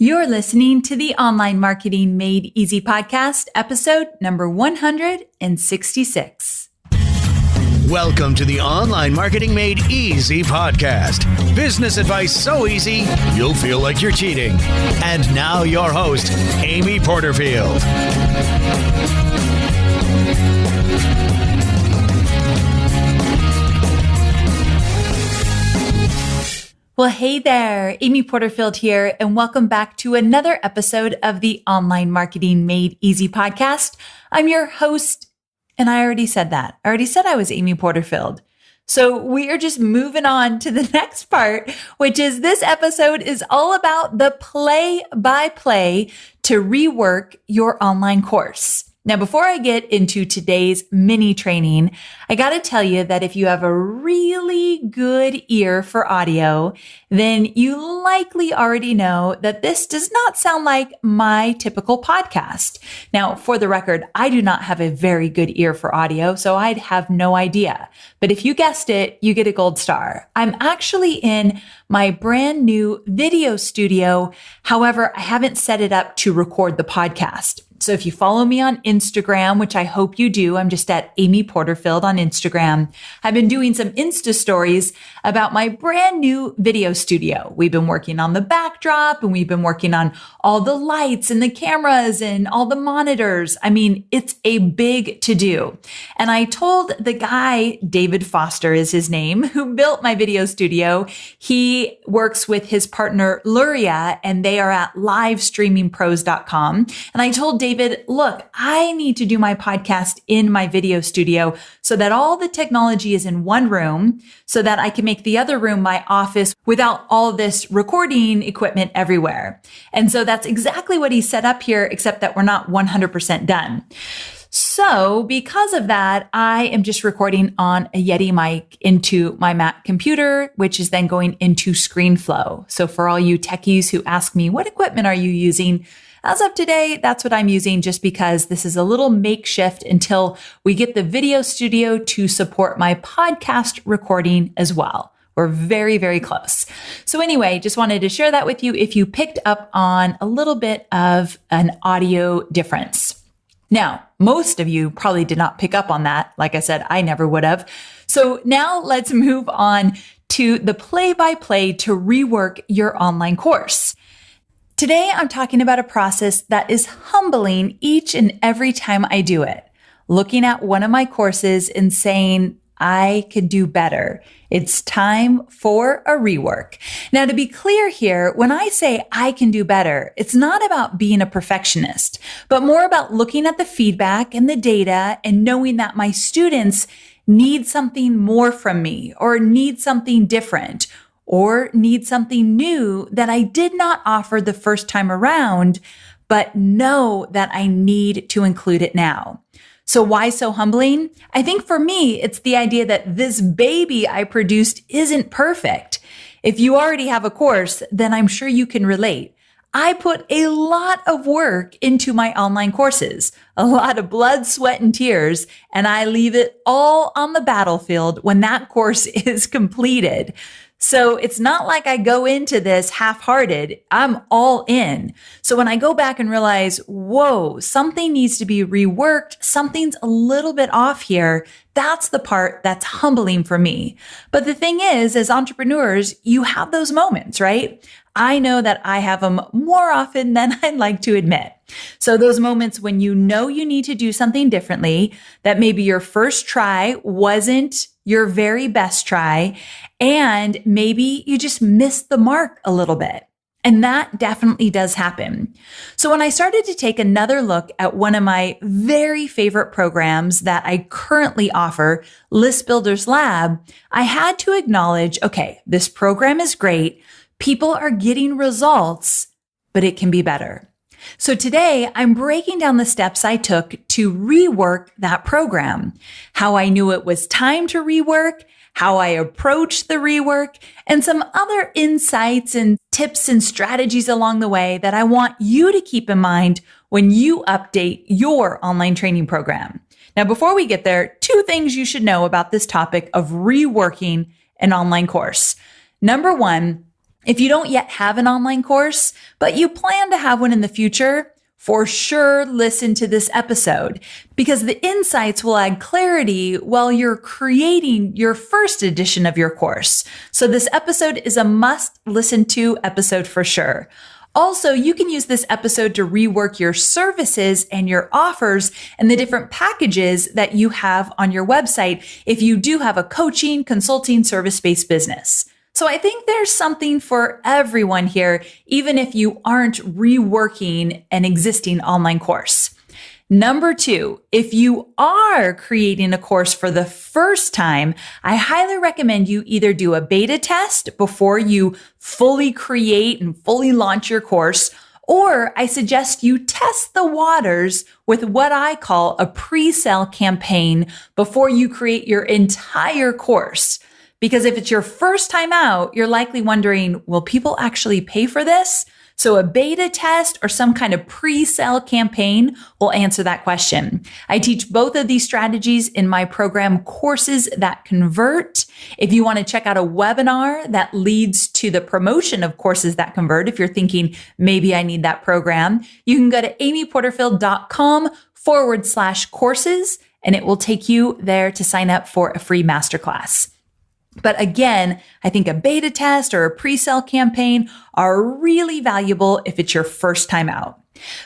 You're listening to the Online Marketing Made Easy podcast, episode number 166. Welcome to the Online Marketing Made Easy podcast. Business advice so easy, you'll feel like you're cheating. And now your host, Amy Porterfield. Well, hey there, Amy Porterfield here, and welcome back to another episode of the Online Marketing Made Easy podcast. I'm your host, and I already said that. I already said I was Amy Porterfield. So we are just moving on to the next part, which is this episode is all about the play-by-play to rework your online course. Now, before I get into today's mini training, I got to tell you that if you have a really good ear for audio, then you likely already know that this does not sound like my typical podcast. Now, for the record, I do not have a very good ear for audio, so I'd have no idea. But if you guessed it, you get a gold star. I'm actually in my brand new video studio. However, I haven't set it up to record the podcast. So if you follow me on Instagram, which I hope you do, I'm just at Amy Porterfield on Instagram. I've been doing some Insta stories about my brand new video studio. We've been working on the backdrop and we've been working on all the lights and the cameras and all the monitors. I mean, it's a big to-do. And I told the guy, David Foster is his name, who built my video studio. He works with his partner, Luria, and they are at livestreamingpros.com. And I told David, look, I need to do my podcast in my video studio so that all the technology is in one room so that I can make the other room my office without all this recording equipment everywhere. And so that's exactly what he set up here, except that we're not 100% done. So because of that, I am just recording on a Yeti mic into my Mac computer, which is then going into ScreenFlow. So for all you techies who ask me, what equipment are you using? As of today, that's what I'm using just because this is a little makeshift until we get the video studio to support my podcast recording as well. We're very, very close. So anyway, just wanted to share that with you if you picked up on a little bit of an audio difference. Now, most of you probably did not pick up on that. Like I said, I never would have. So now let's move on to the play-by-play to rework your online course. Today, I'm talking about a process that is humbling each and every time I do it. Looking at one of my courses and saying, I could do better. It's time for a rework. Now, to be clear here, when I say I can do better, it's not about being a perfectionist, but more about looking at the feedback and the data and knowing that my students need something more from me or need something different or need something new that I did not offer the first time around, but know that I need to include it now. So why so humbling? I think for me, it's the idea that this baby I produced isn't perfect. If you already have a course, then I'm sure you can relate. I put a lot of work into my online courses, a lot of blood, sweat, and tears, and I leave it all on the battlefield when that course is completed. So it's not like I go into this half-hearted. I'm all in. So when I go back and realize, whoa, something needs to be reworked, something's a little bit off here, that's the part that's humbling for me. But the thing is, as entrepreneurs, you have those moments, right? I know that I have them more often than I'd like to admit. So those moments when you know you need to do something differently, that maybe your first try wasn't your very best try, and maybe you just missed the mark a little bit. And that definitely does happen. So when I started to take another look at one of my very favorite programs that I currently offer, List Builders Lab, I had to acknowledge, okay, this program is great. People are getting results, but it can be better. So today I'm breaking down the steps I took to rework that program, how I knew it was time to rework, how I approached the rework, and some other insights and tips and strategies along the way that I want you to keep in mind when you update your online training program. Now, before we get there, 2 things you should know about this topic of reworking an online course. Number 1, If you don't yet have an online course, but you plan to have one in the future, for sure listen to this episode because the insights will add clarity while you're creating your first edition of your course. So this episode is a must listen to episode for sure. Also, you can use this episode to rework your services and your offers and the different packages that you have on your website if you do have a coaching, consulting, service-based business. So I think there's something for everyone here, even if you aren't reworking an existing online course. Number 2, if you are creating a course for the first time, I highly recommend you either do a beta test before you fully create and fully launch your course, or I suggest you test the waters with what I call a pre-sale campaign before you create your entire course. Because if it's your first time out, you're likely wondering, will people actually pay for this? So a beta test or some kind of pre-sale campaign will answer that question. I teach both of these strategies in my program, Courses That Convert. If you want to check out a webinar that leads to the promotion of Courses That Convert, if you're thinking maybe I need that program, you can go to amyporterfield.com/courses, and it will take you there to sign up for a free masterclass. But again, I think a beta test or a pre-sale campaign are really valuable if it's your first time out.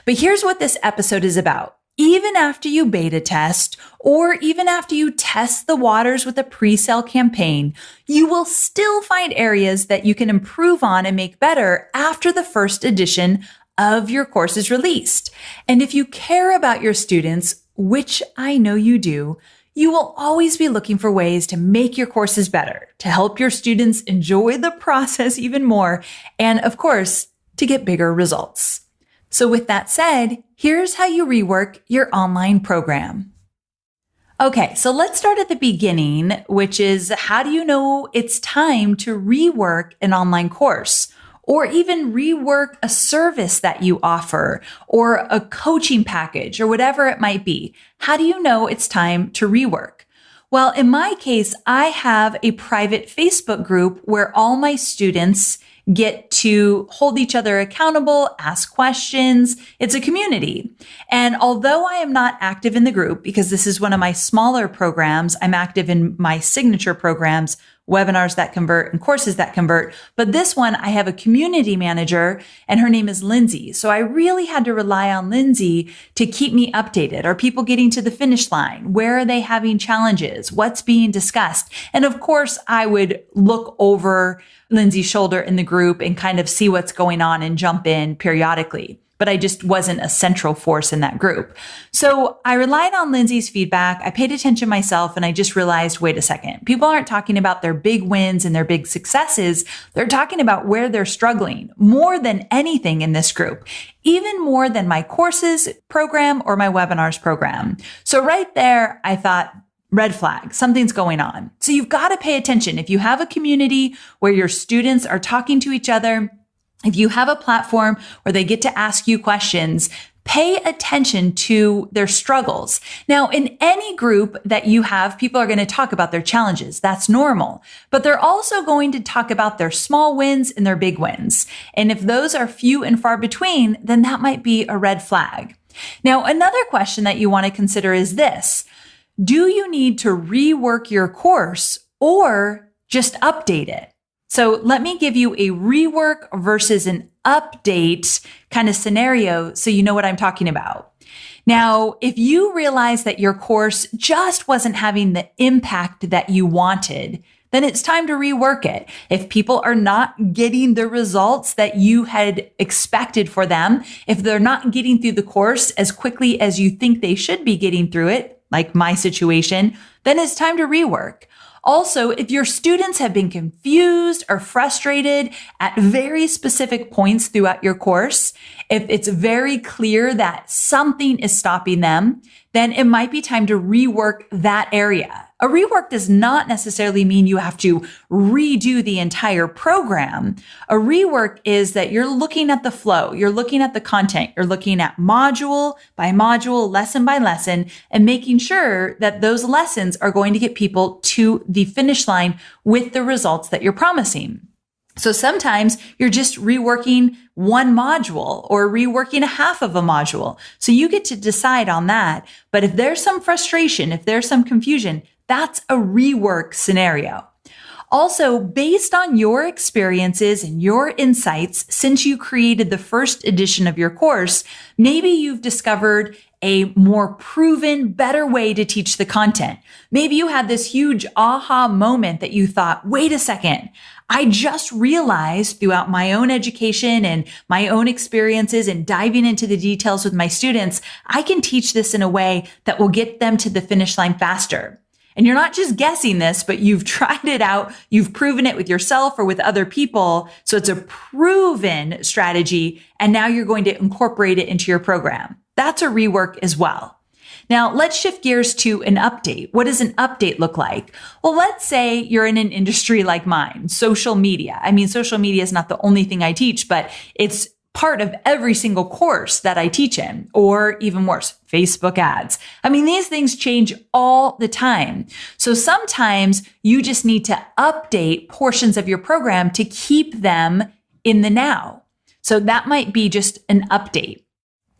But here's what this episode is about. Even after you beta test, or even after you test the waters with a pre-sale campaign, you will still find areas that you can improve on and make better after the first edition of your course is released. And if you care about your students, which I know you do, you will always be looking for ways to make your courses better, to help your students enjoy the process even more, and of course, to get bigger results. So with that said, here's how you rework your online program. Okay, so let's start at the beginning, which is how do you know it's time to rework an online course? Or even rework a service that you offer or a coaching package or whatever it might be. How do you know it's time to rework? Well, in my case, I have a private Facebook group where all my students get to hold each other accountable, ask questions. It's a community. And although I am not active in the group because this is one of my smaller programs, I'm active in my signature programs, Webinars That Convert and Courses That Convert. But this one, I have a community manager and her name is Lindsay. So I really had to rely on Lindsay to keep me updated. Are people getting to the finish line? Where are they having challenges? What's being discussed? And of course, I would look over Lindsay's shoulder in the group and kind of see what's going on and jump in periodically. But I just wasn't a central force in that group. So I relied on Lindsay's feedback. I paid attention myself and I just realized, wait a second, people aren't talking about their big wins and their big successes. They're talking about where they're struggling more than anything in this group, even more than my courses program or my webinars program. So right there, I thought, red flag, something's going on. So you've got to pay attention. If you have a community where your students are talking to each other, if you have a platform where they get to ask you questions, pay attention to their struggles. Now, in any group that you have, people are going to talk about their challenges. That's normal. But they're also going to talk about their small wins and their big wins. And if those are few and far between, then that might be a red flag. Now, another question that you want to consider is this. Do you need to rework your course or just update it? So let me give you a rework versus an update kind of scenario so you know what I'm talking about. Now, if you realize that your course just wasn't having the impact that you wanted, then it's time to rework it. If people are not getting the results that you had expected for them, if they're not getting through the course as quickly as you think they should be getting through it, like my situation, then it's time to rework. Also, if your students have been confused or frustrated at very specific points throughout your course, if it's very clear that something is stopping them, then it might be time to rework that area. A rework does not necessarily mean you have to redo the entire program. A rework is that you're looking at the flow, you're looking at the content, you're looking at module by module, lesson by lesson, and making sure that those lessons are going to get people to the finish line with the results that you're promising. So sometimes you're just reworking one module or reworking a half of a module. So you get to decide on that. But if there's some frustration, if there's some confusion, that's a rework scenario. Also, based on your experiences and your insights since you created the first edition of your course, maybe you've discovered a more proven, better way to teach the content. Maybe you had this huge aha moment that you thought, wait a second, I just realized throughout my own education and my own experiences and diving into the details with my students, I can teach this in a way that will get them to the finish line faster. And you're not just guessing this, but you've tried it out. You've proven it with yourself or with other people. So it's a proven strategy. And now you're going to incorporate it into your program. That's a rework as well. Now, let's shift gears to an update. What does an update look like? Well, let's say you're in an industry like mine, social media. I mean, social media is not the only thing I teach, but it's part of every single course that I teach in, or even worse, Facebook ads. I mean, these things change all the time. So sometimes you just need to update portions of your program to keep them in the now. So that might be just an update.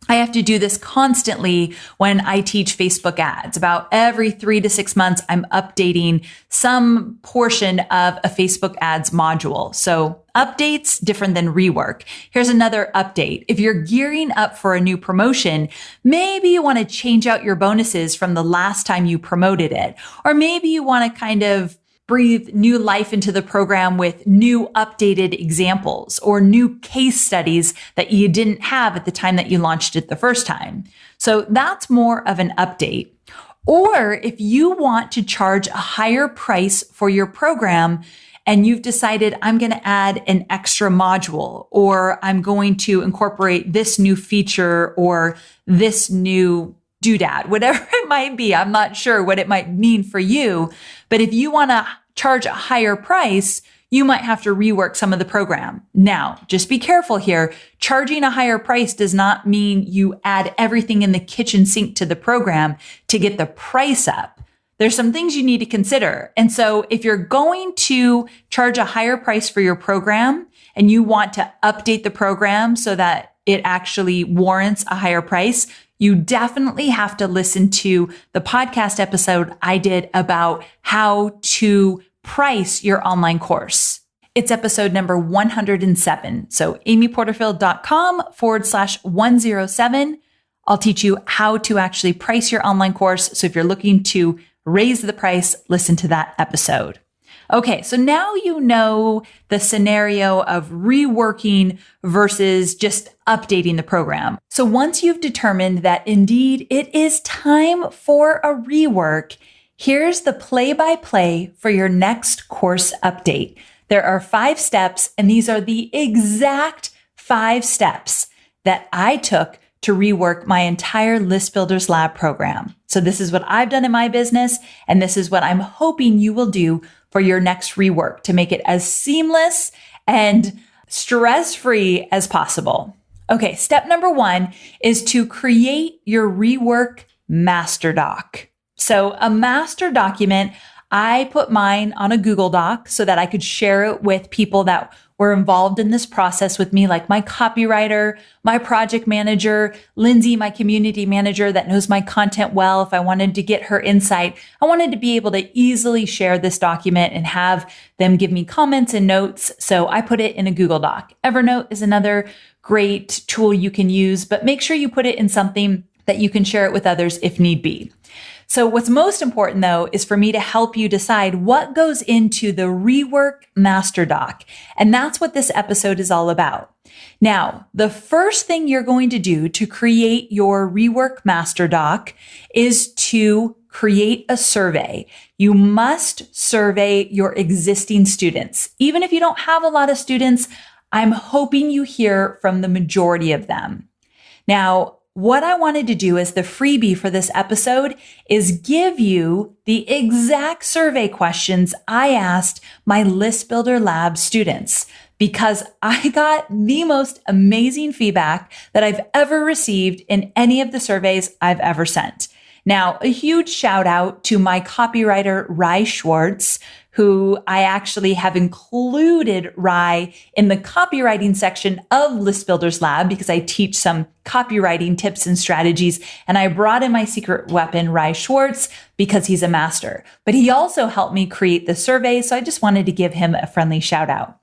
I have to do this constantly when I teach Facebook ads. About every 3 to 6 months, I'm updating some portion of a Facebook ads module. So updates different than rework. Here's another update. If you're gearing up for a new promotion, maybe you want to change out your bonuses from the last time you promoted it. Or maybe you want to kind of breathe new life into the program with new updated examples or new case studies that you didn't have at the time that you launched it the first time. So that's more of an update. Or if you want to charge a higher price for your program and you've decided I'm going to add an extra module, or I'm going to incorporate this new feature or this new doodad, whatever it might be. I'm not sure what it might mean for you, but if you want to charge a higher price, you might have to rework some of the program. Now, just be careful here. Charging a higher price does not mean you add everything in the kitchen sink to the program to get the price up. There's some things you need to consider. And so if you're going to charge a higher price for your program and you want to update the program so that it actually warrants a higher price, you definitely have to listen to the podcast episode I did about how to price your online course. It's episode number 107. So amyporterfield.com/107. I'll teach you how to actually price your online course. So if you're looking to raise the price, listen to that episode. Okay, so now you know the scenario of reworking versus just updating the program. So once you've determined that indeed it is time for a rework, here's the play-by-play for your next course update. There are 5 steps, and these are the exact 5 steps that I took to rework my entire List Builders Lab program. So this is what I've done in my business, and this is what I'm hoping you will do for your next rework to make it as seamless and stress-free as possible. Okay, step number 1 is to create your rework master doc. So a master document, I put mine on a Google Doc so that I could share it with people that were involved in this process with me, like my copywriter, my project manager, Lindsay, my community manager that knows my content well. If I wanted to get her insight, I wanted to be able to easily share this document and have them give me comments and notes. So I put it in a Google Doc. Evernote is another great tool you can use, but make sure you put it in something that you can share it with others if need be. So what's most important though is for me to help you decide what goes into the Rework Master Doc. And that's what this episode is all about. Now, the first thing you're going to do to create your Rework Master Doc is to create a survey. You must survey your existing students. Even if you don't have a lot of students, I'm hoping you hear from the majority of them. Now, what I wanted to do as the freebie for this episode is give you the exact survey questions I asked my List Builder Lab students, because I got the most amazing feedback that I've ever received in any of the surveys I've ever sent. Now, a huge shout out to my copywriter, Rye Schwartz, who I actually have included Rye in the copywriting section of List Builders Lab because I teach some copywriting tips and strategies. And I brought in my secret weapon, Rye Schwartz, because he's a master. But he also helped me create the survey. So I just wanted to give him a friendly shout out.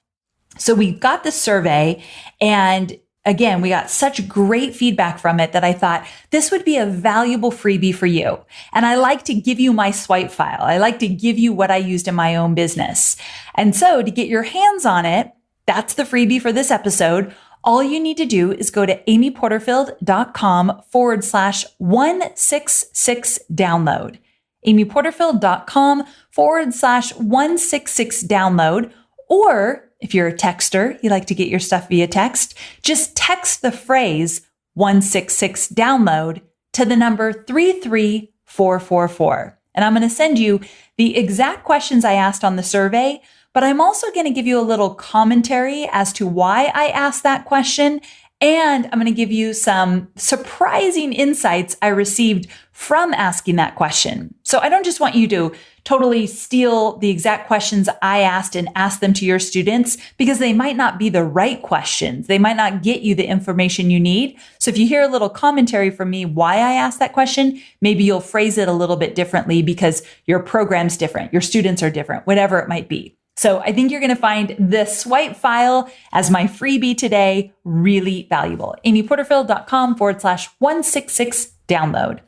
So we got the survey, and again, we got such great feedback from it that I thought this would be a valuable freebie for you. And I like to give you my swipe file. I like to give you what I used in my own business. And so to get your hands on it, that's the freebie for this episode. All you need to do is go to amyporterfield.com/166 download. amyporterfield.com/166 download. Or if you're a texter, you like to get your stuff via text, just text the phrase 166 download to the number 33444. And I'm going to send you the exact questions I asked on the survey, but I'm also going to give you a little commentary as to why I asked that question. And I'm going to give you some surprising insights I received from asking that question. So I don't just want you to totally steal the exact questions I asked and ask them to your students, because they might not be the right questions. They might not get you the information you need. So if you hear a little commentary from me why I asked that question, maybe you'll phrase it a little bit differently because your program's different, your students are different, whatever it might be. So I think you're going to find this swipe file as my freebie today really valuable. amyporterfield.com/166 download.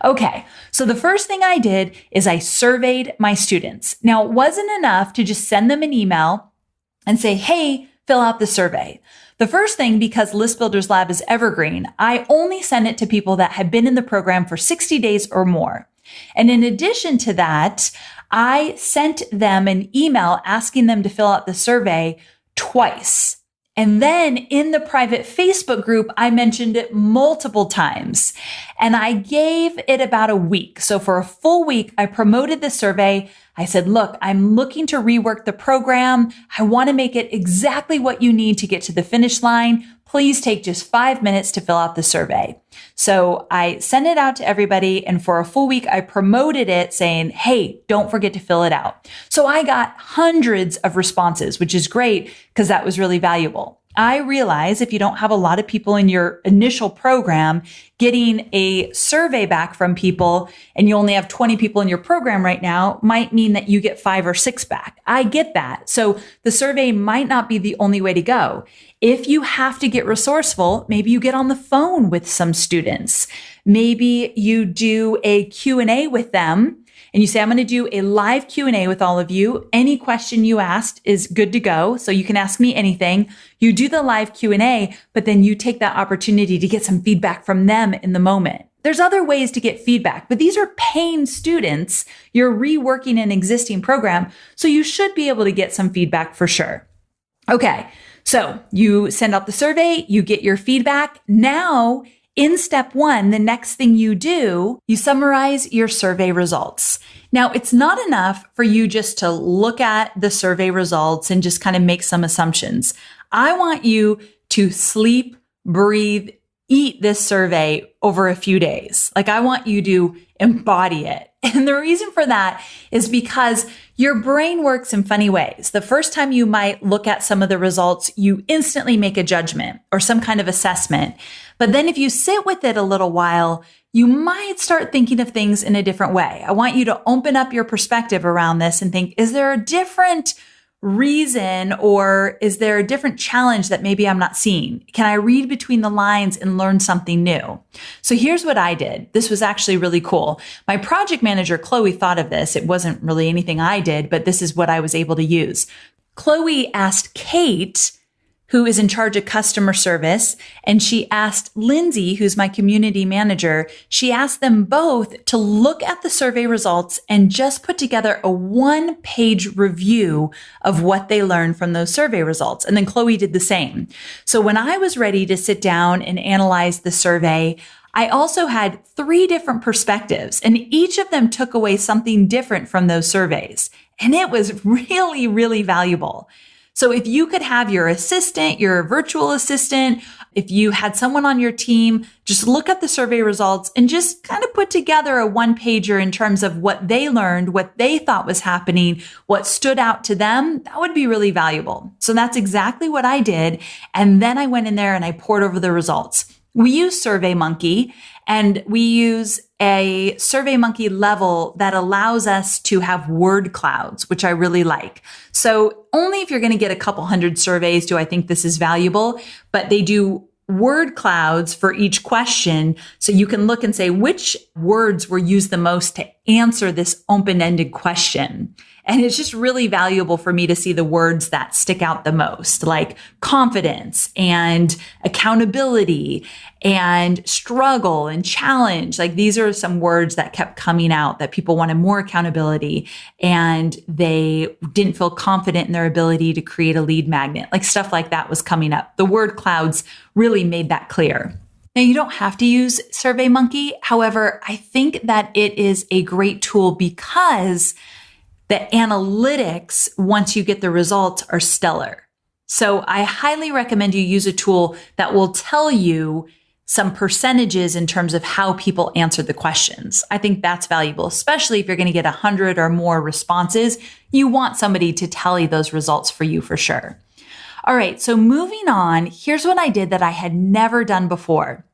Okay. So the first thing I did is I surveyed my students. Now, it wasn't enough to just send them an email and say, hey, fill out the survey. The first thing, because List Builders Lab is evergreen, I only send it to people that have been in the program for 60 days or more. And in addition to that, I sent them an email asking them to fill out the survey twice. And then in the private Facebook group, I mentioned it multiple times, and I gave it about a week. So for a full week, I promoted the survey. I said, look, I'm looking to rework the program. I want to make it exactly what you need to get to the finish line. Please take just 5 minutes to fill out the survey. So I sent it out to everybody, and for a full week, I promoted it saying, hey, don't forget to fill it out. So I got hundreds of responses, which is great because that was really valuable. I realize if you don't have a lot of people in your initial program, getting a survey back from people and you only have 20 people in your program right now might mean that you get 5 or 6 back. I get that. So the survey might not be the only way to go. If you have to get resourceful, maybe you get on the phone with some students. Maybe you do a Q&A with them and you say, I'm going to do a live Q&A with all of you. Any question you asked is good to go. So you can ask me anything. You do the live Q&A, but then you take that opportunity to get some feedback from them in the moment. There's other ways to get feedback, but these are paying students. You're reworking an existing program. So you should be able to get some feedback for sure. Okay. So you send out the survey, you get your feedback. Now, in step 1, the next thing you do, you summarize your survey results. Now, it's not enough for you just to look at the survey results and just kind of make some assumptions. I want you to sleep, breathe, eat this survey over a few days. Like, I want you to embody it. And the reason for that is because your brain works in funny ways. The first time you might look at some of the results, you instantly make a judgment or some kind of assessment. But then if you sit with it a little while, you might start thinking of things in a different way. I want you to open up your perspective around this and think, is there a different reason, or is there a different challenge that maybe I'm not seeing? Can I read between the lines and learn something new? So here's what I did. This was actually really cool. My project manager, Chloe, thought of this. It wasn't really anything I did, but this is what I was able to use. Chloe asked Kate, who is in charge of customer service, and she asked Lindsay, who's my community manager, she asked them both to look at the survey results and just put together a 1-page review of what they learned from those survey results. And then Chloe did the same. So when I was ready to sit down and analyze the survey, I also had 3 different perspectives, and each of them took away something different from those surveys. And it was really, really valuable. So if you could have your assistant, your virtual assistant, if you had someone on your team, just look at the survey results and just kind of put together a one-pager in terms of what they learned, what they thought was happening, what stood out to them, that would be really valuable. So that's exactly what I did. And then I went in there and I poured over the results. We use SurveyMonkey, and we use a SurveyMonkey level that allows us to have word clouds, which I really like. So only if you're going to get a couple hundred surveys do I think this is valuable, but they do word clouds for each question. So you can look and say which words were used the most to answer this open-ended question. And it's just really valuable for me to see the words that stick out the most, like confidence and accountability and struggle and challenge. Like these are some words that kept coming out that people wanted more accountability and they didn't feel confident in their ability to create a lead magnet. Like stuff like that was coming up. The word clouds really made that clear. Now, you don't have to use SurveyMonkey. However, I think that it is a great tool because the analytics, once you get the results, are stellar. So I highly recommend you use a tool that will tell you some percentages in terms of how people answered the questions. I think that's valuable, especially if you're going to get 100 or more responses. You want somebody to tally those results for you for sure. All right, so moving on, here's what I did that I had never done before.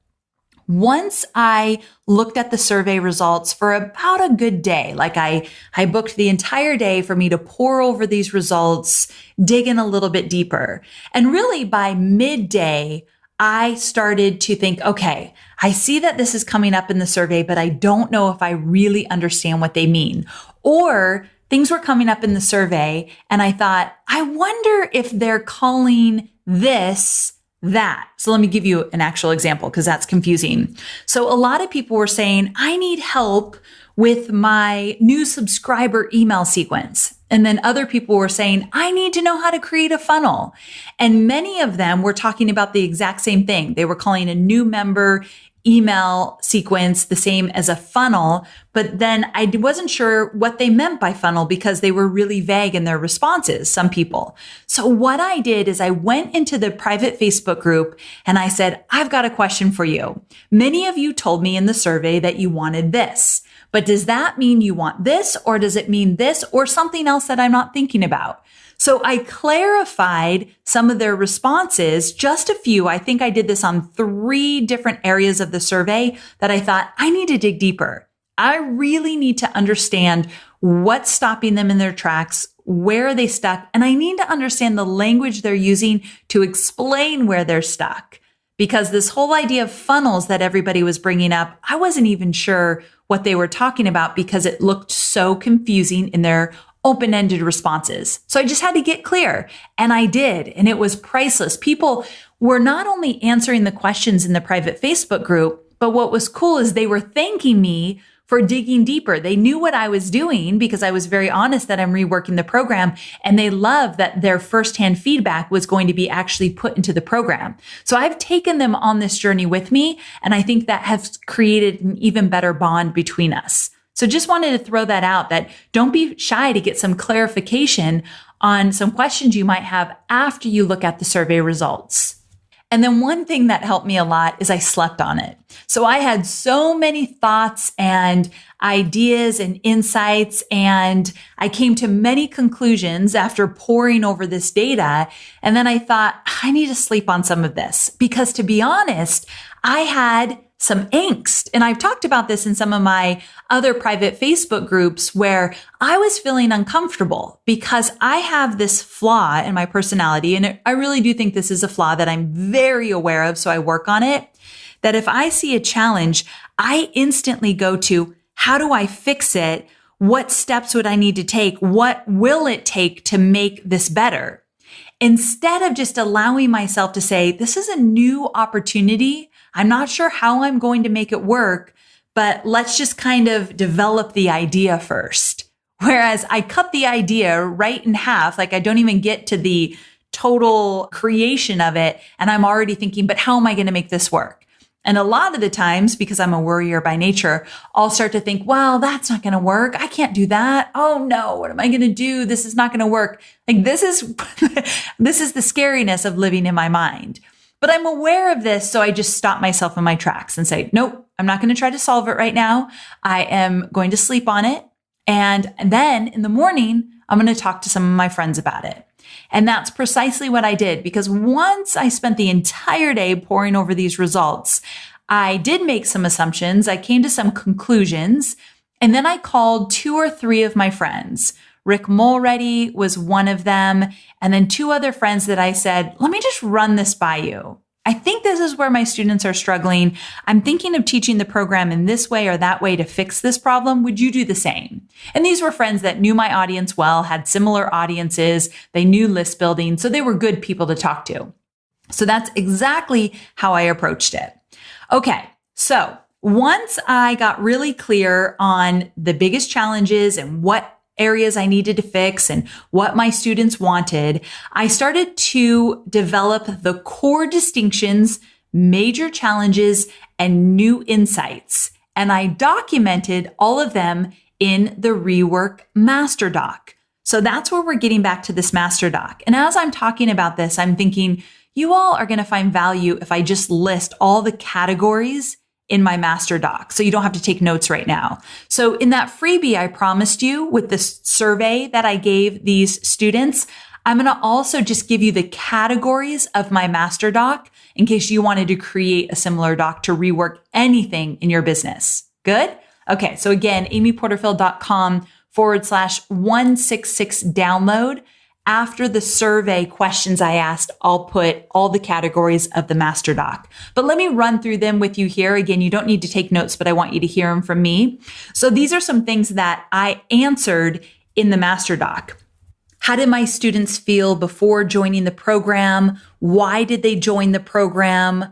Once I looked at the survey results for about a good day, like I booked the entire day for me to pour over these results, dig in a little bit deeper. And really by midday, I started to think, okay, I see that this is coming up in the survey, but I don't know if I really understand what they mean. Or things were coming up in the survey and I thought, I wonder if they're calling this that. So let me give you an actual example because that's confusing. So a lot of people were saying, I need help with my new subscriber email sequence. And then other people were saying, I need to know how to create a funnel. And many of them were talking about the exact same thing. They were calling a new member email sequence the same as a funnel, but then I wasn't sure what they meant by funnel because they were really vague in their responses, some people. So what I did is I went into the private Facebook group and I said, I've got a question for you. Many of you told me in the survey that you wanted this, but does that mean you want this, or does it mean this, or something else that I'm not thinking about? So I clarified some of their responses, just a few. I think I did this on 3 different areas of the survey that I thought I need to dig deeper. I really need to understand what's stopping them in their tracks, where are they stuck, and I need to understand the language they're using to explain where they're stuck. Because this whole idea of funnels that everybody was bringing up, I wasn't even sure what they were talking about because it looked so confusing in their open-ended responses. So I just had to get clear. And I did. And it was priceless. People were not only answering the questions in the private Facebook group, but what was cool is they were thanking me for digging deeper. They knew what I was doing because I was very honest that I'm reworking the program. And they loved that their firsthand feedback was going to be actually put into the program. So I've taken them on this journey with me. And I think that has created an even better bond between us. So just wanted to throw that out, that don't be shy to get some clarification on some questions you might have after you look at the survey results. And then one thing that helped me a lot is I slept on it. So I had so many thoughts and ideas and insights, and I came to many conclusions after poring over this data. And then I thought, I need to sleep on some of this because, to be honest, I had some angst. And I've talked about this in some of my other private Facebook groups where I was feeling uncomfortable because I have this flaw in my personality. And I really do think this is a flaw that I'm very aware of. So I work on it. That if I see a challenge, I instantly go to, how do I fix it? What steps would I need to take? What will it take to make this better? Instead of just allowing myself to say, this is a new opportunity. I'm not sure how I'm going to make it work, but let's just kind of develop the idea first. Whereas I cut the idea right in half, like I don't even get to the total creation of it. And I'm already thinking, but how am I going to make this work? And a lot of the times, because I'm a worrier by nature, I'll start to think, well, that's not going to work. I can't do that. Oh no, what am I going to do? This is not going to work. Like this is the scariness of living in my mind. But I'm aware of this, so I just stop myself in my tracks and say, nope, I'm not going to try to solve it right now. I am going to sleep on it. And then in the morning, I'm going to talk to some of my friends about it. And that's precisely what I did, because once I spent the entire day poring over these results, I did make some assumptions. I came to some conclusions, and then I called 2 or 3 of my friends. Rick Mulready was one of them, and then 2 other friends that I said, let me just run this by you. I think this is where my students are struggling. I'm thinking of teaching the program in this way or that way to fix this problem. Would you do the same? And these were friends that knew my audience well, had similar audiences. They knew list building, so they were good people to talk to. So that's exactly how I approached it. Okay, so once I got really clear on the biggest challenges and what areas I needed to fix and what my students wanted, I started to develop the core distinctions, major challenges, and new insights. And I documented all of them in the Rework Master Doc. So that's where we're getting back to this Master Doc. And as I'm talking about this, I'm thinking, you all are going to find value if I just list all the categories in my master doc, so you don't have to take notes right now. So in that freebie I promised you with this survey that I gave these students, I'm going to also just give you the categories of my master doc in case you wanted to create a similar doc to rework anything in your business. Good? Okay. So again, amyporterfield.com/166 download. After the survey questions I asked, I'll put all the categories of the master doc. But let me run through them with you here. Again, you don't need to take notes, but I want you to hear them from me. So these are some things that I answered in the master doc. How did my students feel before joining the program? Why did they join the program?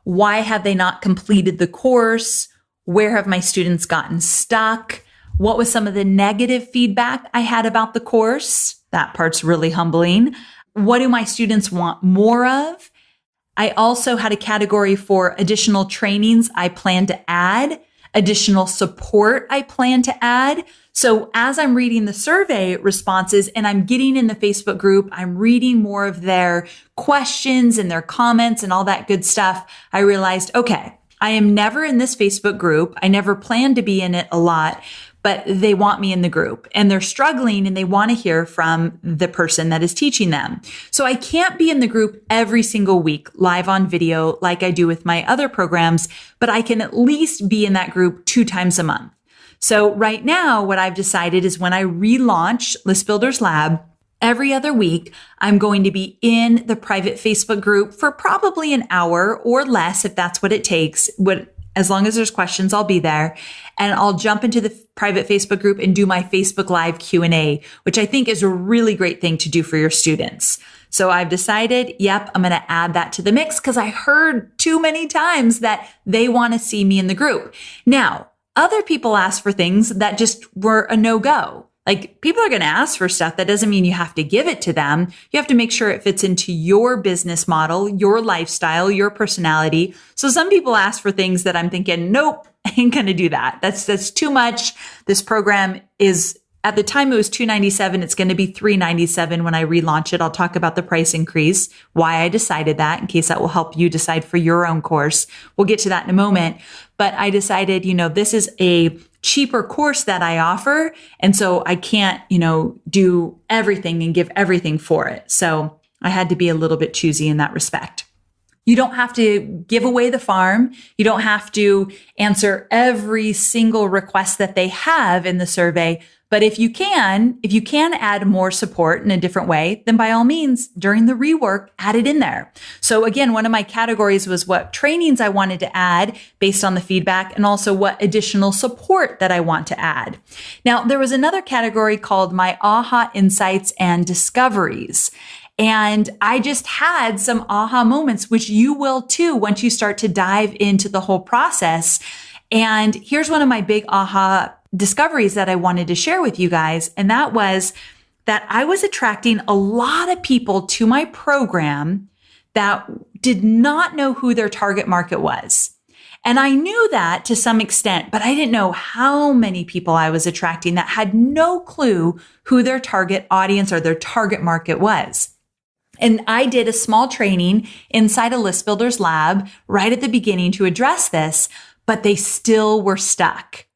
Why have they not completed the course? Where have my students gotten stuck? What was some of the negative feedback I had about the course? That part's really humbling. What do my students want more of? I also had a category for additional trainings I plan to add, additional support I plan to add. So as I'm reading the survey responses and I'm getting in the Facebook group, I'm reading more of their questions and their comments and all that good stuff. I realized, okay, I am never in this Facebook group. I never planned to be in it a lot, but they want me in the group and they're struggling and they want to hear from the person that is teaching them. So I can't be in the group every single week live on video like I do with my other programs, but I can at least be in that group 2 times a month. So right now, what I've decided is when I relaunch List Builders Lab, every other week, I'm going to be in the private Facebook group for probably an hour or less, if that's what it takes. As long as there's questions, I'll be there. And I'll jump into the private Facebook group and do my Facebook Live Q&A, which I think is a really great thing to do for your students. So I've decided, yep, I'm going to add that to the mix because I heard too many times that they want to see me in the group. Now, other people ask for things that just were a no-go. Like, people are going to ask for stuff. That doesn't mean you have to give it to them. You have to make sure it fits into your business model, your lifestyle, your personality. So some people ask for things that I'm thinking, nope, I ain't going to do that. That's too much. This program is, at the time it was $297. It's going to be $397 when I relaunch it. I'll talk about the price increase, why I decided that, in case that will help you decide for your own course. We'll get to that in a moment. But I decided, this is a cheaper course that I offer. And so I can't, do everything and give everything for it. So I had to be a little bit choosy in that respect. You don't have to give away the farm. You don't have to answer every single request that they have in the survey. But if you can add more support in a different way, then by all means, during the rework, add it in there. So again, one of my categories was what trainings I wanted to add based on the feedback and also what additional support that I want to add. Now, there was another category called my aha insights and discoveries. And I just had some aha moments, which you will too once you start to dive into the whole process. And here's one of my big aha discoveries that I wanted to share with you guys. And that was that I was attracting a lot of people to my program that did not know who their target market was. And I knew that to some extent, but I didn't know how many people I was attracting that had no clue who their target audience or their target market was. And I did a small training inside a List Builders Lab right at the beginning to address this, but they still were stuck.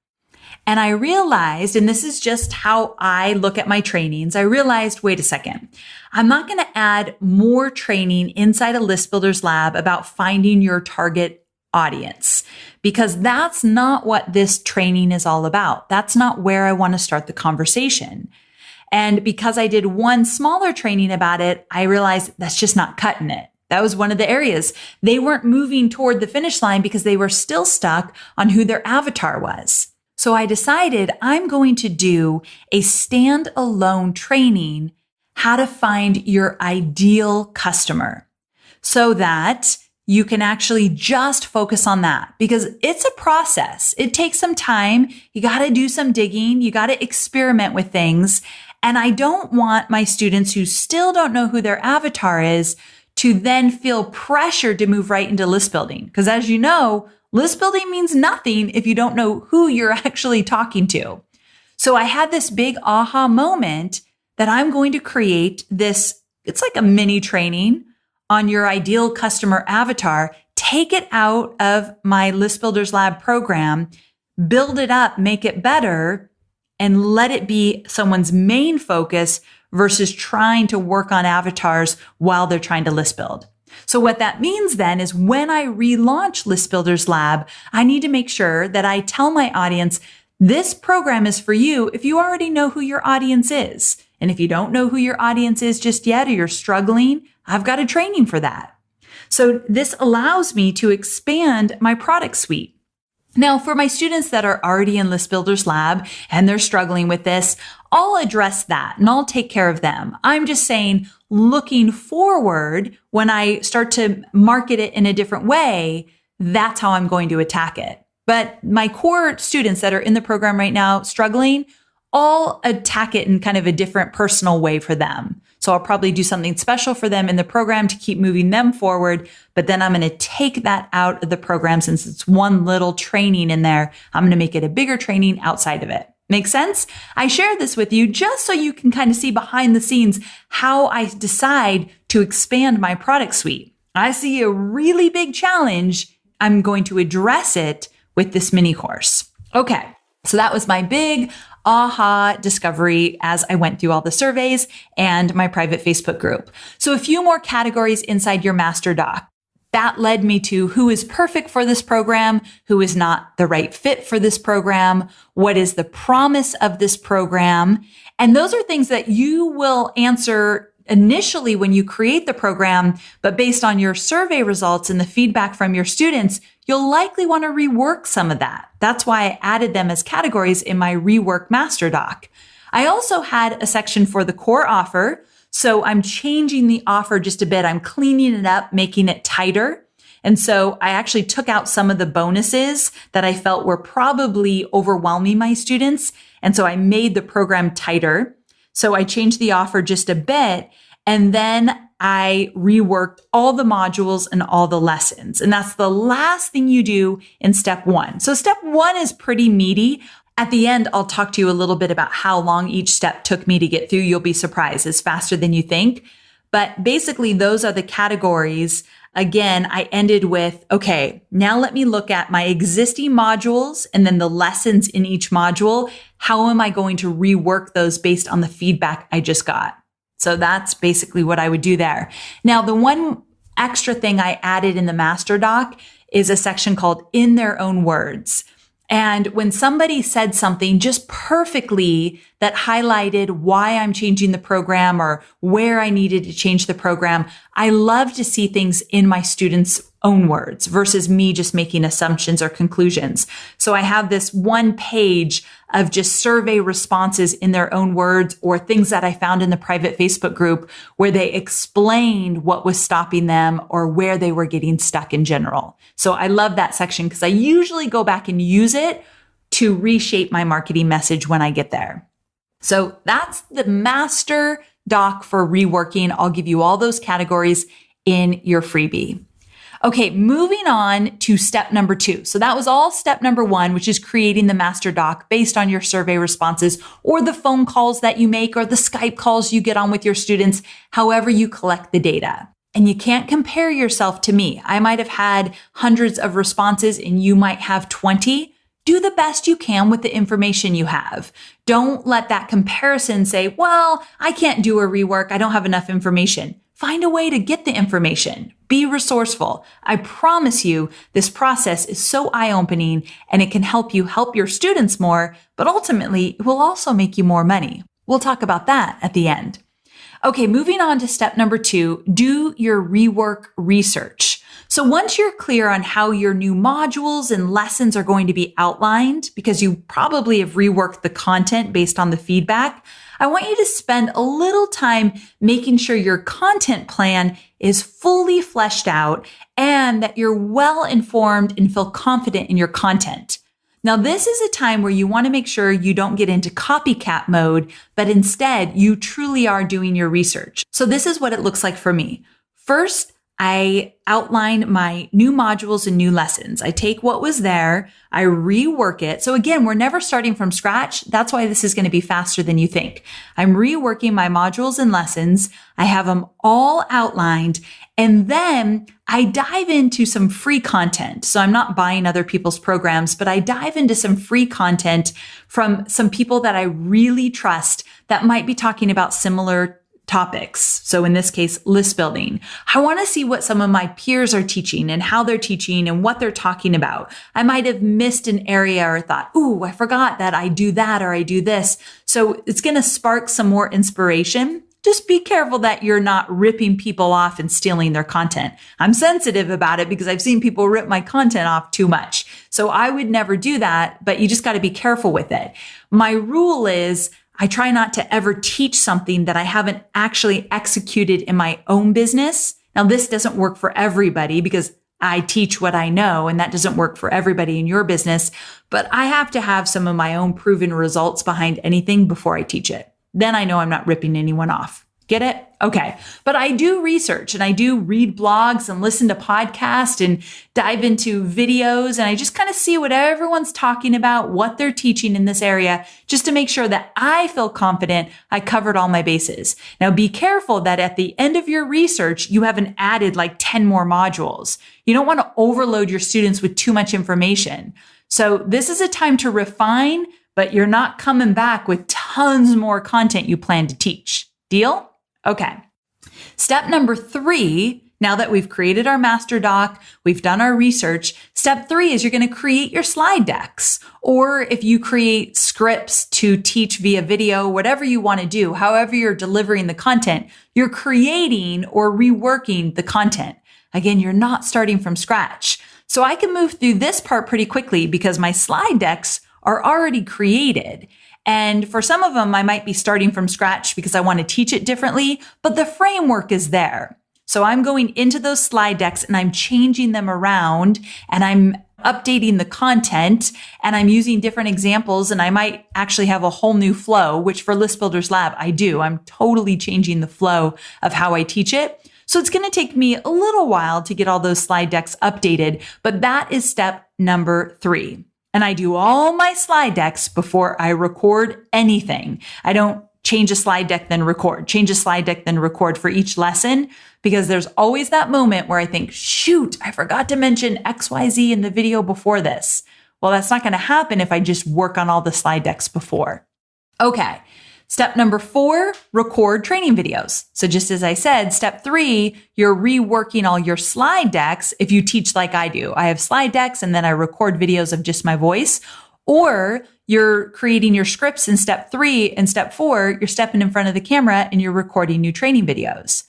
And I realized, and this is just how I look at my trainings, I realized, wait a second, I'm not going to add more training inside a List Builders Lab about finding your target audience, because that's not what this training is all about. That's not where I want to start the conversation. And because I did one smaller training about it, I realized that's just not cutting it. That was one of the areas. They weren't moving toward the finish line because they were still stuck on who their avatar was. So I decided I'm going to do a standalone training, how to find your ideal customer, so that you can actually just focus on that, because it's a process. It takes some time. You got to do some digging. You got to experiment with things. And I don't want my students who still don't know who their avatar is to then feel pressured to move right into list building. Because as you know, list building means nothing if you don't know who you're actually talking to. So I had this big aha moment that I'm going to create this. It's like a mini training on your ideal customer avatar, take it out of my List Builders Lab program, build it up, make it better, and let it be someone's main focus versus trying to work on avatars while they're trying to list build. So what that means then is when I relaunch List Builders Lab, I need to make sure that I tell my audience, this program is for you if you already know who your audience is. And if you don't know who your audience is just yet, or you're struggling, I've got a training for that. So this allows me to expand my product suite. Now, for my students that are already in List Builders Lab and they're struggling with this, I'll address that and I'll take care of them. I'm just saying, looking forward, when I start to market it in a different way, that's how I'm going to attack it. But my core students that are in the program right now struggling, I'll attack it in kind of a different personal way for them. So I'll probably do something special for them in the program to keep moving them forward. But then I'm going to take that out of the program, since it's one little training in there. I'm going to make it a bigger training outside of it. Make sense? I share this with you just so you can kind of see behind the scenes how I decide to expand my product suite. I see a really big challenge. I'm going to address it with this mini course. Okay. So that was my big aha discovery as I went through all the surveys and my private Facebook group. So a few more categories inside your master doc. That led me to who is perfect for this program, who is not the right fit for this program, what is the promise of this program. And those are things that you will answer initially when you create the program, but based on your survey results and the feedback from your students, you'll likely want to rework some of that. That's why I added them as categories in my Rework Master Doc. I also had a section for the core offer. So I'm changing the offer just a bit. I'm cleaning it up, making it tighter. And so I actually took out some of the bonuses that I felt were probably overwhelming my students. And so I made the program tighter. So I changed the offer just a bit, and then I reworked all the modules and all the lessons. And that's the last thing you do in step one. So step one is pretty meaty. At the end, I'll talk to you a little bit about how long each step took me to get through. You'll be surprised. It's faster than you think. But basically, those are the categories. Again, I ended with, okay, now let me look at my existing modules and then the lessons in each module. How am I going to rework those based on the feedback I just got? So that's basically what I would do there. Now, the one extra thing I added in the master doc is a section called In Their Own Words. And when somebody said something just perfectly that highlighted why I'm changing the program or where I needed to change the program, I love to see things in my students' own words versus me just making assumptions or conclusions. So I have this one page of just survey responses in their own words or things that I found in the private Facebook group where they explained what was stopping them or where they were getting stuck in general. So I love that section because I usually go back and use it to reshape my marketing message when I get there. So that's the master doc for reworking. I'll give you all those categories in your freebie. Okay, moving on to step number 2. So that was all step number 1, which is creating the master doc based on your survey responses or the phone calls that you make or the Skype calls you get on with your students, however you collect the data. And you can't compare yourself to me. I might have had hundreds of responses and you might have 20. Do the best you can with the information you have. Don't let that comparison say, well, I can't do a rework. I don't have enough information. Find a way to get the information. Be resourceful. I promise you, this process is so eye-opening and it can help you help your students more, but ultimately, it will also make you more money. We'll talk about that at the end. Okay, moving on to step number 2, do your rework research. So once you're clear on how your new modules and lessons are going to be outlined, because you probably have reworked the content based on the feedback, I want you to spend a little time making sure your content plan is fully fleshed out and that you're well informed and feel confident in your content. Now, this is a time where you want to make sure you don't get into copycat mode, but instead you truly are doing your research. So this is what it looks like for me. First, I outline my new modules and new lessons. I take what was there, I rework it. So again, we're never starting from scratch. That's why this is going to be faster than you think. I'm reworking my modules and lessons. I have them all outlined. And then I dive into some free content. So I'm not buying other people's programs, but I dive into some free content from some people that I really trust that might be talking about similar topics. So in this case, list building. I want to see what some of my peers are teaching and how they're teaching and what they're talking about. I might have missed an area or thought, ooh, I forgot that I do that or I do this. So it's going to spark some more inspiration. Just be careful that you're not ripping people off and stealing their content. I'm sensitive about it because I've seen people rip my content off too much. So I would never do that, but you just got to be careful with it. My rule is I try not to ever teach something that I haven't actually executed in my own business. Now, this doesn't work for everybody because I teach what I know, and that doesn't work for everybody in your business. But I have to have some of my own proven results behind anything before I teach it. Then I know I'm not ripping anyone off. Get it? Okay. But I do research and I do read blogs and listen to podcasts and dive into videos. And I just kind of see what everyone's talking about, what they're teaching in this area, just to make sure that I feel confident I covered all my bases. Now be careful that at the end of your research, you haven't added like 10 more modules. You don't want to overload your students with too much information. So this is a time to refine, but you're not coming back with tons more content you plan to teach. Deal? Okay. Step number 3, now that we've created our master doc, we've done our research, step 3 is you're going to create your slide decks. Or if you create scripts to teach via video, whatever you want to do, however you're delivering the content, you're creating or reworking the content. Again, you're not starting from scratch. So I can move through this part pretty quickly because my slide decks are already created. And for some of them, I might be starting from scratch because I want to teach it differently, but the framework is there. So I'm going into those slide decks and I'm changing them around and I'm updating the content and I'm using different examples and I might actually have a whole new flow, which for List Builders Lab, I do. I'm totally changing the flow of how I teach it. So it's going to take me a little while to get all those slide decks updated, but that is step number 3. And I do all my slide decks before I record anything. I don't change a slide deck, then record, change a slide deck, then record for each lesson, because there's always that moment where I think, shoot, I forgot to mention XYZ in the video before this. Well, that's not going to happen if I just work on all the slide decks before. Okay. Step number 4, record training videos. So just as I said, step 3, you're reworking all your slide decks. If you teach like I do, I have slide decks and then I record videos of just my voice, or you're creating your scripts in step 3 and step 4, you're stepping in front of the camera and you're recording new training videos.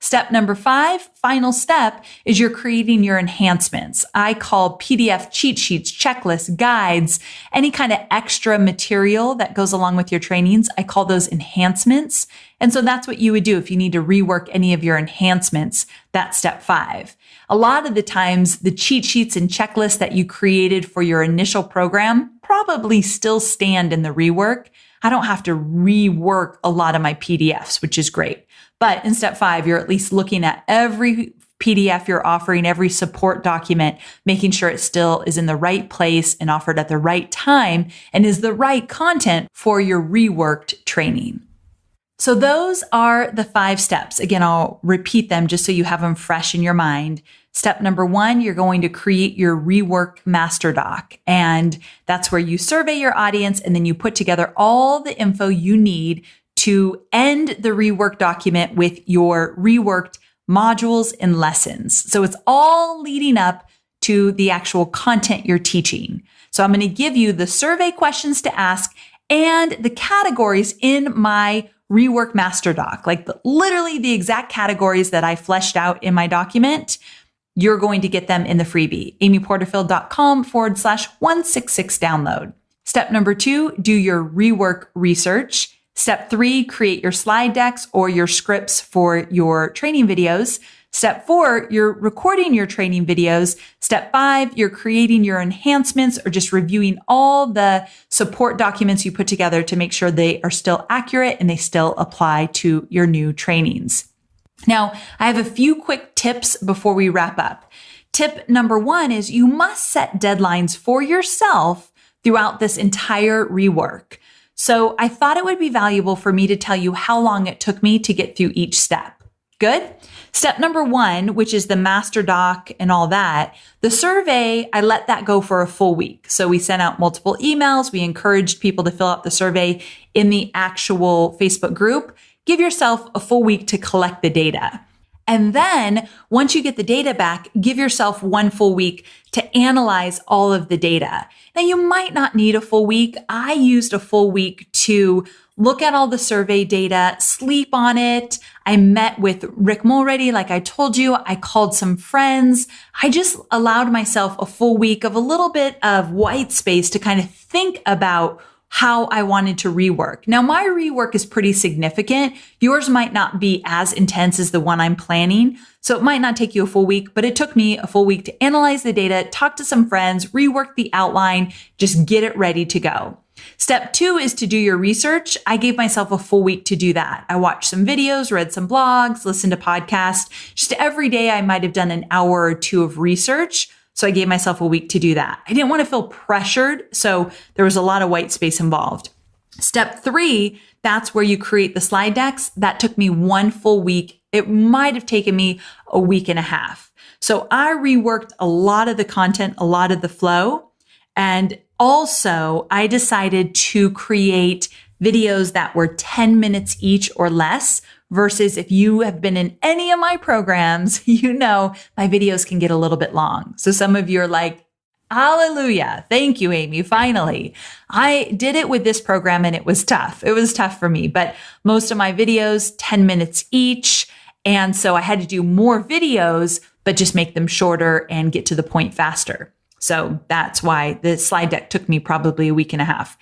Step number 5, final step, is you're creating your enhancements. I call PDF cheat sheets, checklists, guides, any kind of extra material that goes along with your trainings. I call those enhancements. And so that's what you would do if you need to rework any of your enhancements. That's step 5. A lot of the times, the cheat sheets and checklists that you created for your initial program probably still stand in the rework. I don't have to rework a lot of my PDFs, which is great. But in step 5, you're at least looking at every PDF you're offering, every support document, making sure it still is in the right place and offered at the right time and is the right content for your reworked training. So those are the 5 steps. Again, I'll repeat them just so you have them fresh in your mind. Step number 1, you're going to create your Rework master doc. And that's where you survey your audience and then you put together all the info you need to end the Rework document with your reworked modules and lessons. So it's all leading up to the actual content you're teaching. So I'm going to give you the survey questions to ask and the categories in my Rework master doc, like literally the exact categories that I fleshed out in my document. You're going to get them in the freebie, amyporterfield.com/166 download. Step number 2, do your rework research. Step 3, create your slide decks or your scripts for your training videos. Step 4, you're recording your training videos. Step 5, you're creating your enhancements or just reviewing all the support documents you put together to make sure they are still accurate and they still apply to your new trainings. Now, I have a few quick tips before we wrap up. Tip number 1 is you must set deadlines for yourself throughout this entire rework. So I thought it would be valuable for me to tell you how long it took me to get through each step. Good? Step number 1, which is the master doc and all that, the survey, I let that go for a full week. So we sent out multiple emails. We encouraged people to fill out the survey in the actual Facebook group. Give yourself a full week to collect the data. And then once you get the data back, give yourself 1 full week to analyze all of the data. Now you might not need a full week. I used a full week to look at all the survey data, sleep on it. I met with Rick Mulready, like I told you. I called some friends. I just allowed myself a full week of a little bit of white space to kind of think about how I wanted to rework. Now, my rework is pretty significant. Yours might not be as intense as the one I'm planning. So it might not take you a full week, but it took me a full week to analyze the data, talk to some friends, rework the outline, just get it ready to go. Step 2 is to do your research. I gave myself a full week to do that. I watched some videos, read some blogs, listened to podcasts. Just every day I might have done an hour or 2 of research. So I gave myself a week to do that. I didn't want to feel pressured. So there was a lot of white space involved. Step 3, that's where you create the slide decks. That took me 1 full week. It might have taken me a week and a half. So I reworked a lot of the content, a lot of the flow. And also I decided to create videos that were 10 minutes each or less versus if you have been in any of my programs, you know, my videos can get a little bit long. So some of you are like, hallelujah. Thank you, Amy. Finally, I did it with this program and it was tough. It was tough for me, but most of my videos, 10 minutes each. And so I had to do more videos, but just make them shorter and get to the point faster. So that's why the slide deck took me probably a week and a half.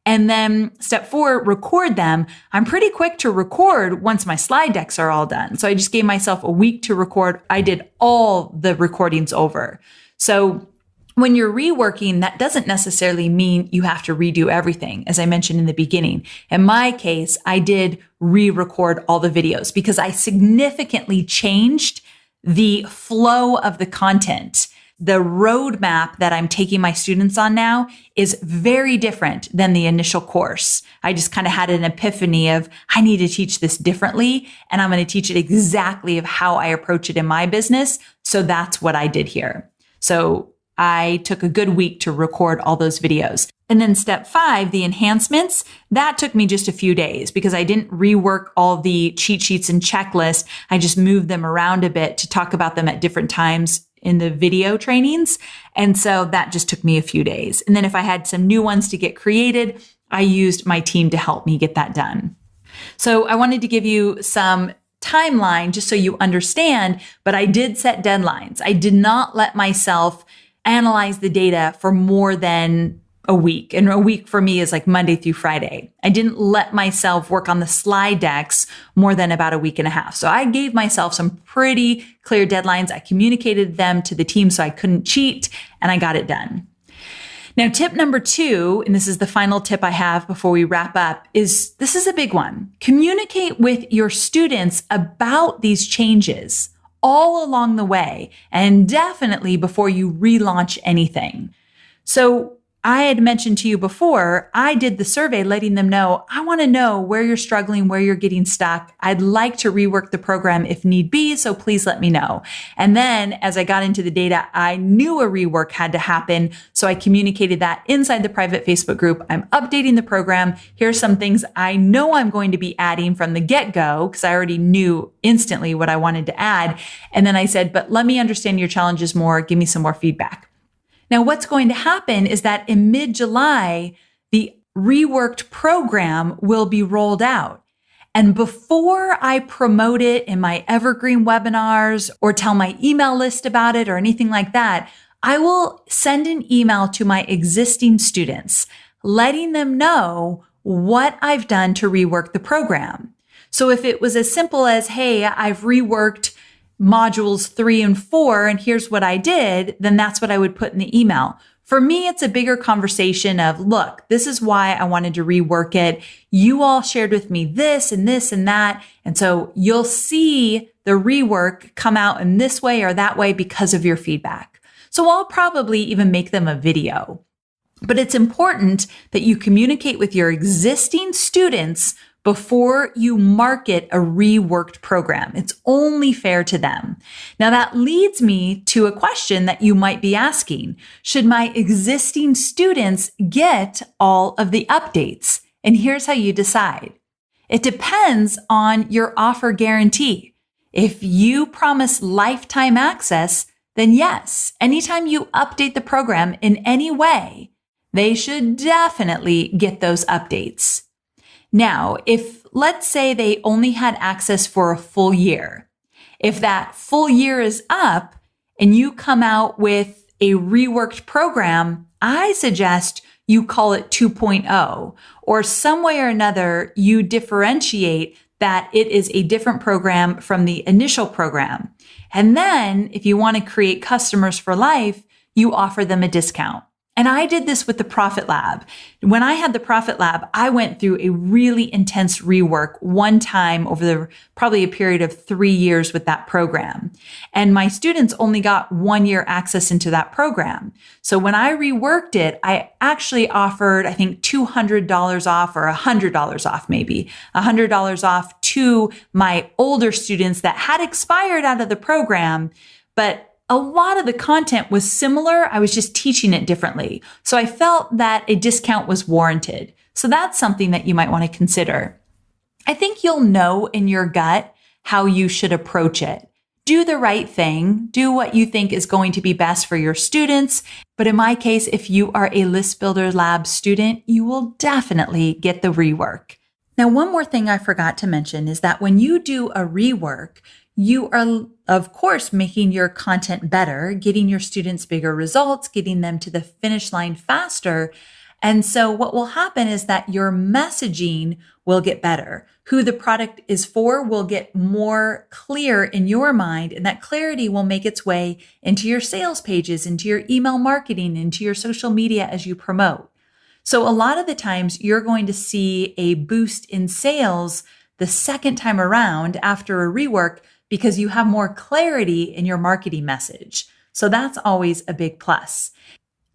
And then step 4, record them. I'm pretty quick to record once my slide decks are all done. So I just gave myself a week to record. I did all the recordings over. So when you're reworking, that doesn't necessarily mean you have to redo everything. As I mentioned in the beginning, in my case, I did re-record all the videos because I significantly changed the flow of the content. The roadmap that I'm taking my students on now is very different than the initial course. I just kind of had an epiphany of, I need to teach this differently, and I'm going to teach it exactly of how I approach it in my business. So that's what I did here. So I took a good week to record all those videos. And then step 5, the enhancements, that took me just a few days because I didn't rework all the cheat sheets and checklists. I just moved them around a bit to talk about them at different times in the video trainings. And so that just took me a few days. And then if I had some new ones to get created, I used my team to help me get that done. So I wanted to give you some timeline just so you understand, but I did set deadlines. I did not let myself analyze the data for more than a week. And a week for me is like Monday through Friday. I didn't let myself work on the slide decks more than about a week and a half. So I gave myself some pretty clear deadlines. I communicated them to the team so I couldn't cheat, and I got it done. Now, tip number 2, and this is the final tip I have before we wrap up, is this is a big one. Communicate with your students about these changes. all along the way, and definitely before you relaunch anything. So I had mentioned to you before, I did the survey letting them know, I want to know where you're struggling, where you're getting stuck. I'd like to rework the program if need be, so please let me know. And then as I got into the data, I knew a rework had to happen. So I communicated that inside the private Facebook group. I'm updating the program. Here's some things I know I'm going to be adding from the get-go because I already knew instantly what I wanted to add. And then I said, but let me understand your challenges more. Give me some more feedback. Now, what's going to happen is that in mid-July, the reworked program will be rolled out. And before I promote it in my evergreen webinars or tell my email list about it or anything like that, I will send an email to my existing students, letting them know what I've done to rework the program. So if it was as simple as, hey, I've reworked modules 3 and 4, and here's what I did, then that's what I would put in the email. For me, it's a bigger conversation of, look, this is why I wanted to rework it. You all shared with me this and this and that. And so you'll see the rework come out in this way or that way because of your feedback. So I'll probably even make them a video. But it's important that you communicate with your existing students before you market a reworked program. It's only fair to them. Now that leads me to a question that you might be asking. Should my existing students get all of the updates? And here's how you decide. It depends on your offer guarantee. If you promise lifetime access, then yes, anytime you update the program in any way, they should definitely get those updates. Now, if let's say they only had access for a full year, if that full year is up and you come out with a reworked program, I suggest you call it 2.0 or some way or another you differentiate that it is a different program from the initial program. And then if you want to create customers for life, you offer them a discount. And I did this with the Profit Lab. When I had the Profit Lab, I went through a really intense rework one time over probably a period of 3 years with that program. And my students only got 1 year access into that program. So when I reworked it, I actually offered, I think, $200 off or $100 off, maybe $100 off to my older students that had expired out of the program, but a lot of the content was similar. I was just teaching it differently. So I felt that a discount was warranted. So that's something that you might want to consider. I think you'll know in your gut how you should approach it. Do the right thing. Do what you think is going to be best for your students. But in my case, if you are a List Builder Lab student, you will definitely get the rework. Now, one more thing I forgot to mention is that when you do a rework, you are, of course, making your content better, getting your students bigger results, getting them to the finish line faster. And so what will happen is that your messaging will get better. Who the product is for will get more clear in your mind, and that clarity will make its way into your sales pages, into your email marketing, into your social media as you promote. So a lot of the times you're going to see a boost in sales the second time around after a rework because you have more clarity in your marketing message. So that's always a big plus.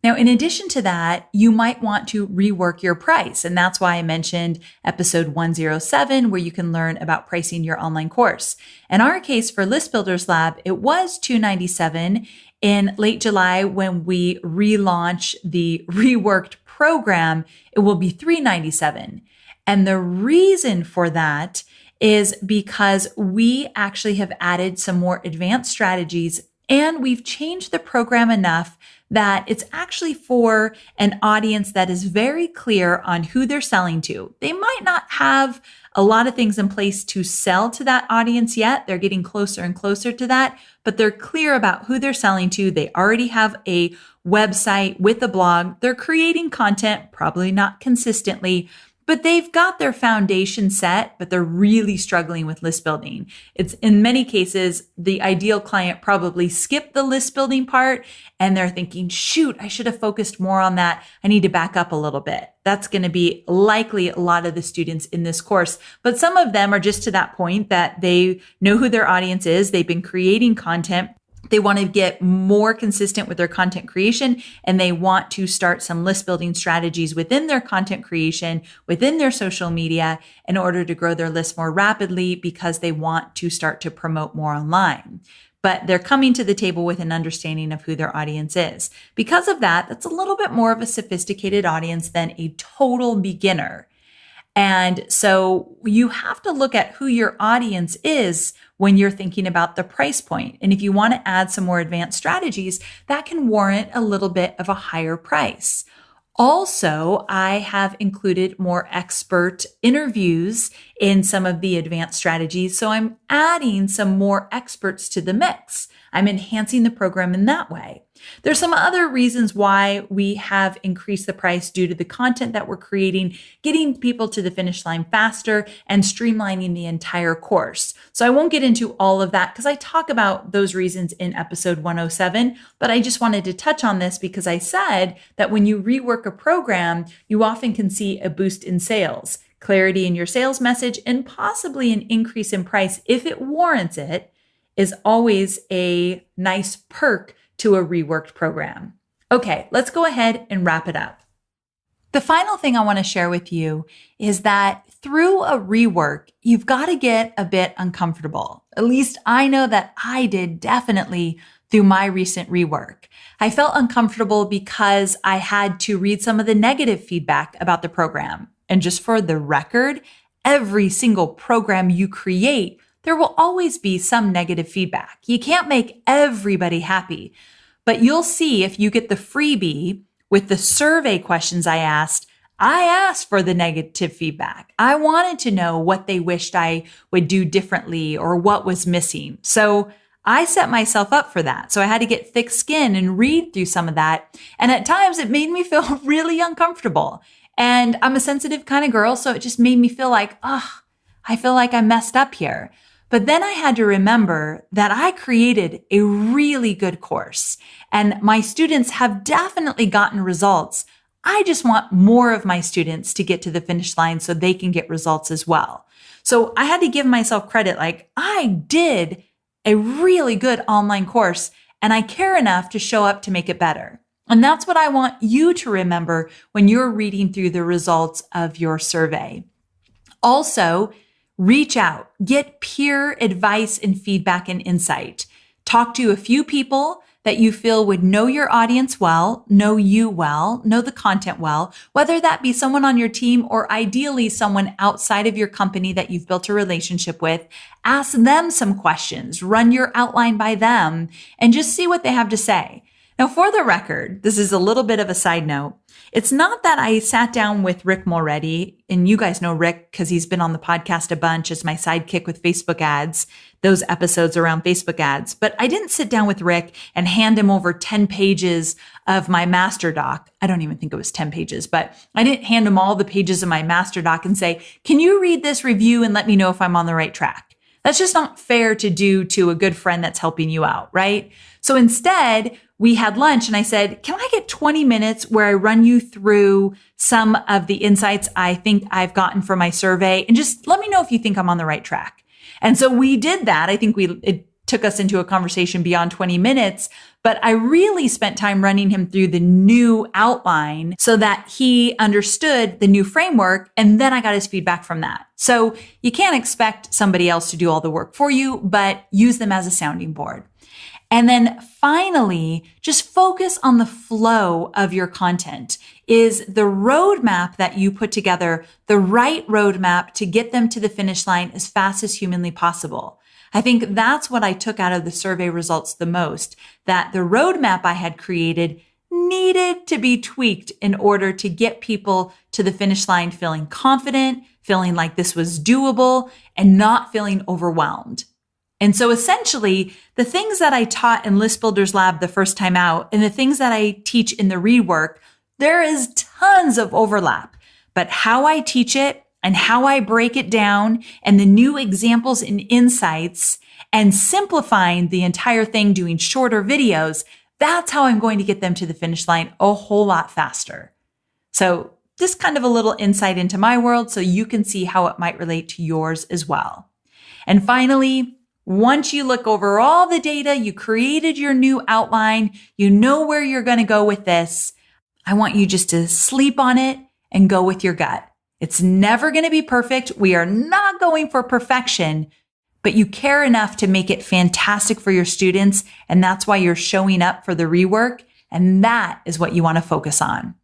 Now, in addition to that, you might want to rework your price. And that's why I mentioned episode 107, where you can learn about pricing your online course. In our case for List Builders Lab, it was $297. In late July, when we relaunch the reworked program, it will be $397. And the reason for that is because we actually have added some more advanced strategies and we've changed the program enough that it's actually for an audience that is very clear on who they're selling to. They might not have a lot of things in place to sell to that audience yet. They're getting closer and closer to that, but they're clear about who they're selling to. They already have a website with a blog. They're creating content, probably not consistently, but they've got their foundation set, but they're really struggling with list building. It's in many cases, the ideal client probably skipped the list building part and they're thinking, shoot, I should have focused more on that. I need to back up a little bit. That's going to be likely a lot of the students in this course, but some of them are just to that point that they know who their audience is. They've been creating content. They want to get more consistent with their content creation, and they want to start some list building strategies within their content creation, within their social media in order to grow their list more rapidly because they want to start to promote more online. But they're coming to the table with an understanding of who their audience is. Because of that, that's a little bit more of a sophisticated audience than a total beginner. And so you have to look at who your audience is when you're thinking about the price point. And if you want to add some more advanced strategies, that can warrant a little bit of a higher price. Also, I have included more expert interviews in some of the advanced strategies. So I'm adding some more experts to the mix. I'm enhancing the program in that way. There's some other reasons why we have increased the price due to the content that we're creating, getting people to the finish line faster, and streamlining the entire course. So I won't get into all of that because I talk about those reasons in episode 107, but I just wanted to touch on this because I said that when you rework a program, you often can see a boost in sales, clarity in your sales message, and possibly an increase in price if it warrants it, is always a nice perk to a reworked program. Okay, let's go ahead and wrap it up. The final thing I want to share with you is that through a rework, you've got to get a bit uncomfortable. At least I know that I did definitely through my recent rework. I felt uncomfortable because I had to read some of the negative feedback about the program. And just for the record, every single program you create, there will always be some negative feedback. You can't make everybody happy, but you'll see if you get the freebie with the survey questions I asked for the negative feedback. I wanted to know what they wished I would do differently or what was missing. So I set myself up for that. So I had to get thick skin and read through some of that. And at times it made me feel really uncomfortable. And I'm a sensitive kind of girl, so it just made me feel like, I feel like I messed up here. But then I had to remember that I created a really good course and my students have definitely gotten results. I just want more of my students to get to the finish line so they can get results as well. So I had to give myself credit, like I did a really good online course and I care enough to show up to make it better. And that's what I want you to remember when you're reading through the results of your survey. Also, reach out, get peer advice and feedback and insight. Talk to a few people that you feel would know your audience well, know you well, know the content well, whether that be someone on your team or ideally someone outside of your company that you've built a relationship with. Ask them some questions, run your outline by them, and just see what they have to say. Now, for the record, this is a little bit of a side note. It's not that I sat down with Rick Mulready, and you guys know Rick because he's been on the podcast a bunch as my sidekick with Facebook ads, those episodes around Facebook ads. But I didn't sit down with Rick and hand him over 10 pages of my master doc. I don't even think it was 10 pages, but I didn't hand him all the pages of my master doc and say, can you read this review and let me know if I'm on the right track? That's just not fair to do to a good friend that's helping you out, right? So instead, we had lunch and I said, can I get 20 minutes where I run you through some of the insights I think I've gotten from my survey and just let me know if you think I'm on the right track. And so we did that. I think it took us into a conversation beyond 20 minutes, but I really spent time running him through the new outline so that he understood the new framework. And then I got his feedback from that. So you can't expect somebody else to do all the work for you, but use them as a sounding board. And then finally, just focus on the flow of your content. Is the roadmap that you put together the right roadmap to get them to the finish line as fast as humanly possible? I think that's what I took out of the survey results the most, that the roadmap I had created needed to be tweaked in order to get people to the finish line feeling confident, feeling like this was doable, and not feeling overwhelmed. And so essentially, the things that I taught in List Builders Lab the first time out and the things that I teach in the rework, there is tons of overlap. but how I teach it and how I break it down and the new examples and insights and simplifying the entire thing, doing shorter videos, that's how I'm going to get them to the finish line a whole lot faster. So just kind of a little insight into my world so you can see how it might relate to yours as well. And finally, once you look over all the data, you created your new outline, you know where you're going to go with this, I want you just to sleep on it and go with your gut. It's never going to be perfect. We are not going for perfection, but you care enough to make it fantastic for your students. And that's why you're showing up for the rework. And that is what you want to focus on.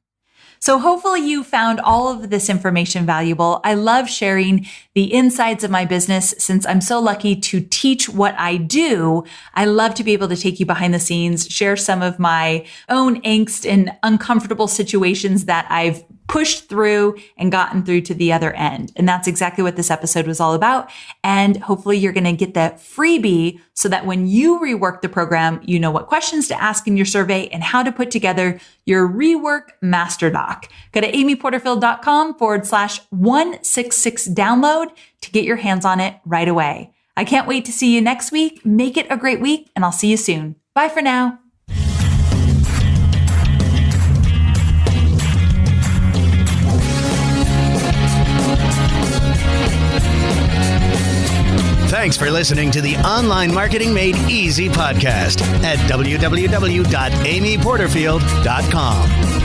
So hopefully you found all of this information valuable. I love sharing the insides of my business since I'm so lucky to teach what I do. I love to be able to take you behind the scenes, share some of my own angst and uncomfortable situations that I've pushed through and gotten through to the other end. And that's exactly what this episode was all about. And hopefully you're going to get the freebie so that when you rework the program, you know what questions to ask in your survey and how to put together your rework master doc. Go to amyporterfield.com/166 download to get your hands on it right away. I can't wait to see you next week. Make it a great week and I'll see you soon. Bye for now. Thanks for listening to the Online Marketing Made Easy podcast at www.amyporterfield.com.